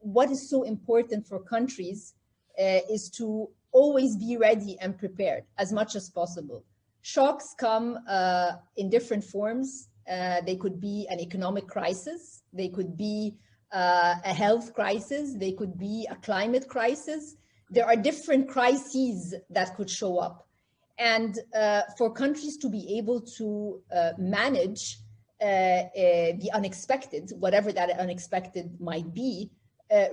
what is so important for countries is to always be ready and prepared as much as possible. Shocks come in different forms. They could be an economic crisis, they could be a health crisis, they could be a climate crisis. There are different crises that could show up. And for countries to be able to manage the unexpected, whatever that unexpected might be,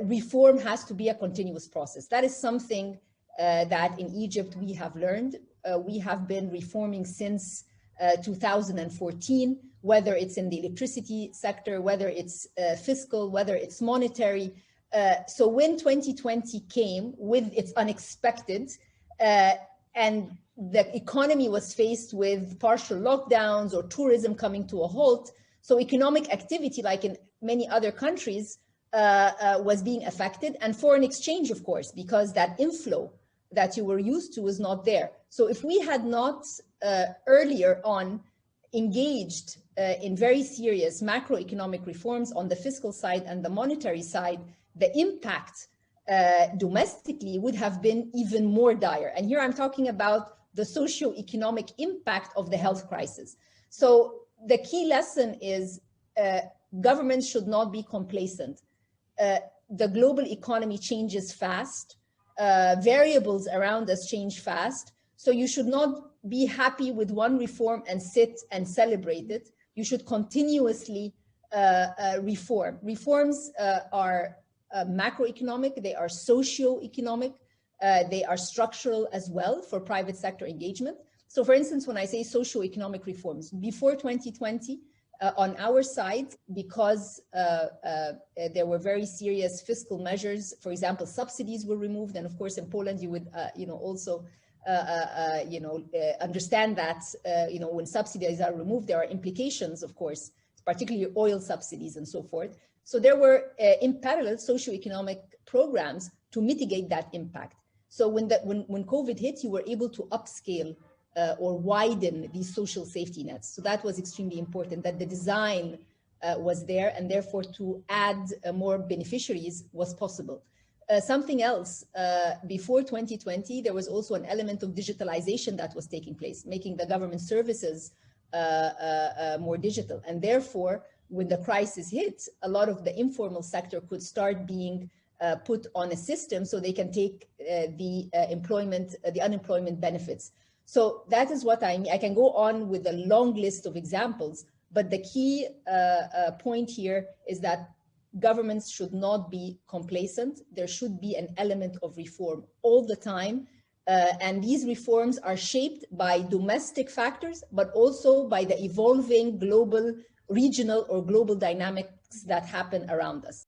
reform has to be a continuous process. That is something that in Egypt we have learned. We have been reforming since 2014, whether it's in the electricity sector, whether it's fiscal, whether it's monetary. So when 2020 came with its unexpected, and the economy was faced with partial lockdowns or tourism coming to a halt, so economic activity, like in many other countries, was being affected, and foreign exchange, of course, because that inflow that you were used to was not there. So if we had not earlier on engaged in very serious macroeconomic reforms on the fiscal side and the monetary side, the impact domestically would have been even more dire. And here I'm talking about the socio-economic impact of the health crisis. So the key lesson is governments should not be complacent. The global economy changes fast. Variables around us change fast. So you should not be happy with one reform and sit and celebrate it. You should continuously reform. Reforms are macroeconomic, they are socio-economic, they are structural as well for private sector engagement. So for instance, when I say socio-economic reforms, before 2020, on our side, because there were very serious fiscal measures, for example, subsidies were removed. And of course, in Poland, you would also understand that when subsidies are removed, there are implications, of course, particularly oil subsidies and so forth. So there were in parallel socioeconomic programs to mitigate that impact. So when COVID hit, you were able to upscale or widen these social safety nets. So that was extremely important, that the design was there, and therefore to add more beneficiaries was possible. Something else, before 2020, there was also an element of digitalization that was taking place, making the government services more digital. And therefore, when the crisis hit, a lot of the informal sector could start being put on a system so they can take the unemployment benefits. So that is what I mean. I can go on with a long list of examples, but the key point here is that governments should not be complacent. There should be an element of reform all the time. And these reforms are shaped by domestic factors, but also by the evolving global, regional, or global dynamics that happen around us.